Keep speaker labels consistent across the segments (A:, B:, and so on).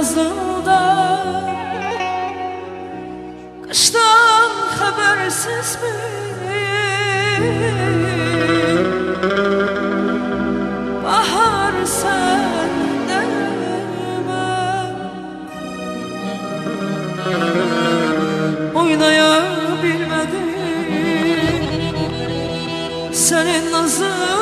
A: yazında, kıştan habersiz mi? Bahar sende mi? Oynayabilmedim senin nazınla.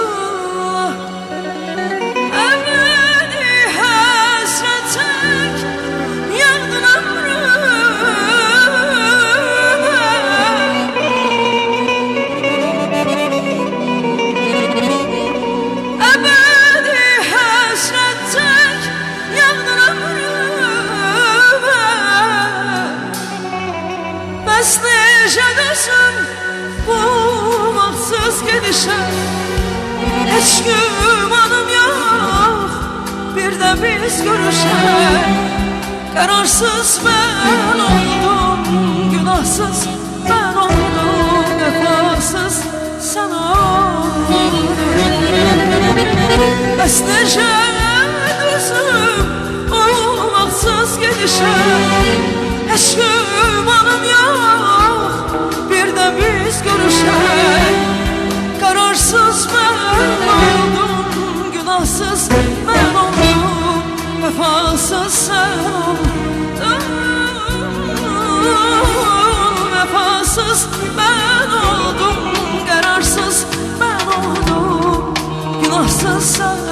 A: Necədesin bu vaxtsız gedişə? Heç gümanım yox, bir də biz görüşək. Qərarsız mən oldum, günahsız mən oldum, vəfasız sən oldun. Bəs necədesin bu vaxtsız gedişə? Heç gümanım yox, bir de biz görüşək. Kararsız mən oldum, günahsız mən oldum, vəfasız sən oldun. Vəfasız mən oldum, qərarsız mən oldum, günahsız sən oldun.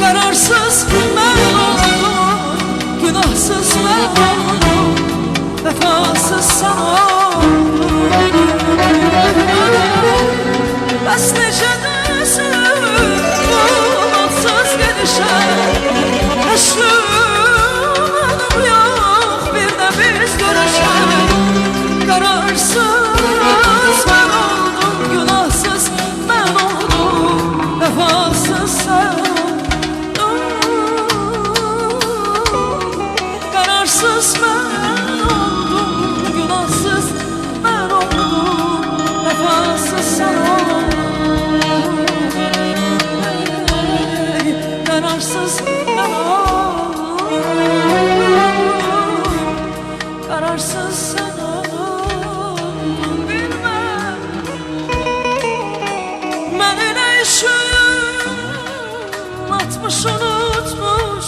A: Kararsız mən oldum, günahsız mən oldum, vəfasız sən oldun. Bəs necədesin bu vaxtsız gedişə? Heç gümanım yox, bir də biz görüşək. Kararsız mən oldum, günahsız mən oldum, vəfasız sən oldun. Kararsız mən oldum, günahsız mən oldum, vəfasız sən oldun. Kararsız mən oldum, kararsız sən oldun. Bilmem məni nə işin atmış unutmuş.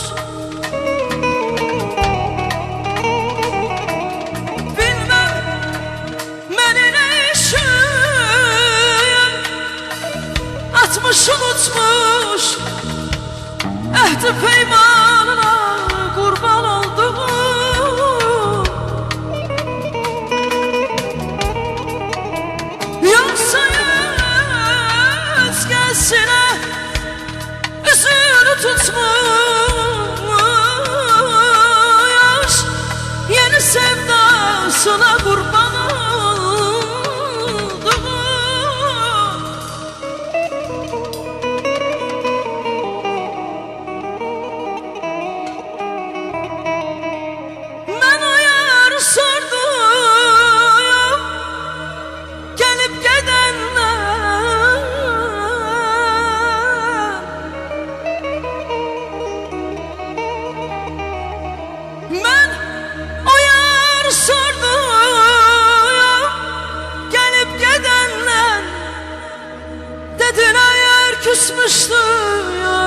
A: Atmış unutmuş, ehdi peymanına kurban oldum. Yoksa özgesine üzünü tutmuş. dünyasına kurban oldum. Ben o yar sordum gelip gidenler. Ben o yar sordum gelip gidenler. Dediler yer küsmüştü ya,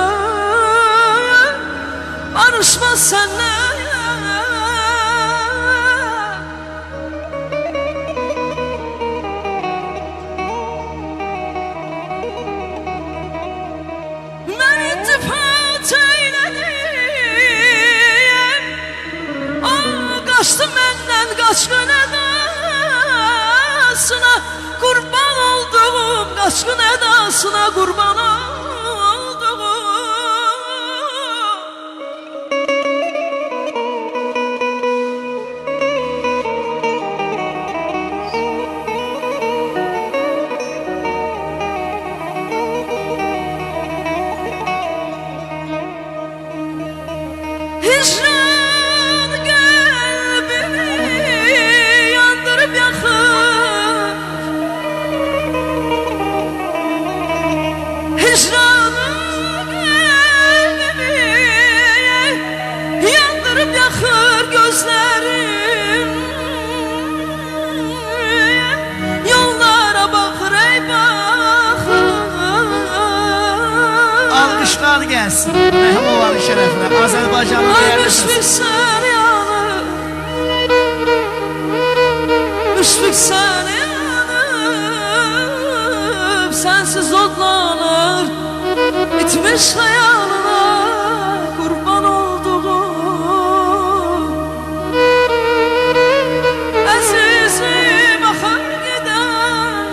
A: barışmaz seninle. Ben iltifat eyledim, kaçtı menden kaç gün edasına kurban oldum, kaç gün edasına kurban oldum. Hicran kalbimi yandırıp yakar, hicran kalbimi yandırıp yakar gözlerim. Yollara bakır ey bakır.
B: Alkışlar gelsin Mehmovalı şerefine, Azerbaycanlı değerli
A: Müşfik sen yanır, müşfik sen yanır, sensiz odlanır bitmiş hayalına kurban olduğum. Azizim akar gider,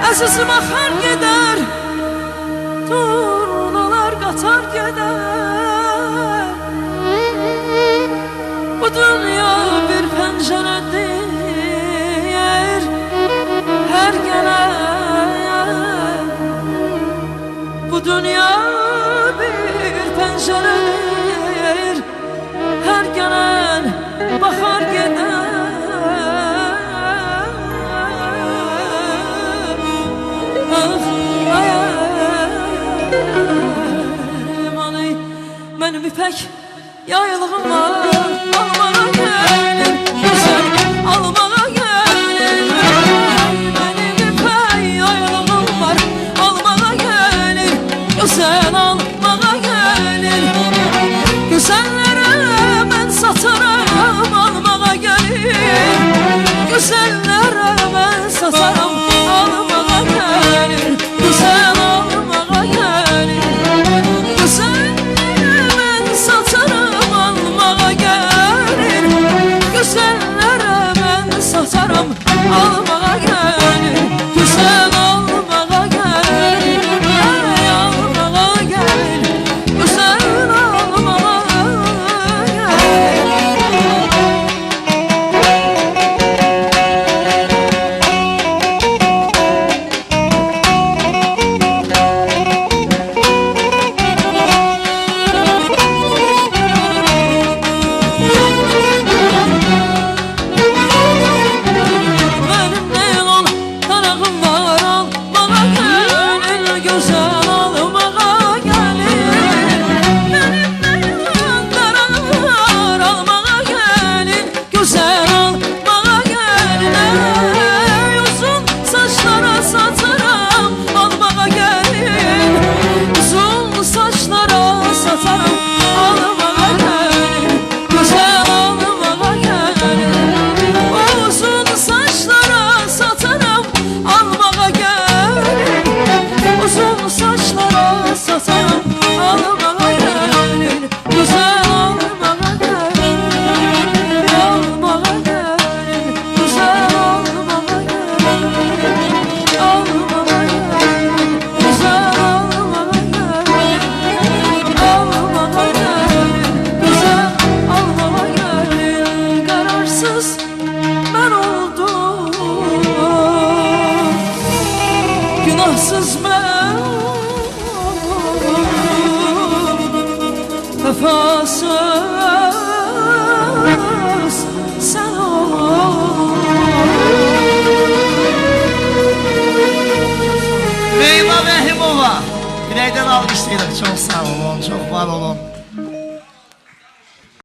A: azizim akar gider, turnalar katar gider. Bu dünya bir penceredir her gelen. Bu dünya bir penceredir her gelen bakar gider. Benim ipek yaylığım var, almaya gelin güzel, almaya gelin. Benim ipek yaylığım var, almaya gelin güzel, almaya gelin. Güzellere ben satarım, almaya gelin. Güzellere ben satarım, almaya gelin. Güzel almaya gelin. Güzel satarım almaya gelin, güzellere ben vefasız sen ol.
B: Leyla Rəhimova. Ürəkdən alqışlayırıq. Çox sağ olun, çox var olun.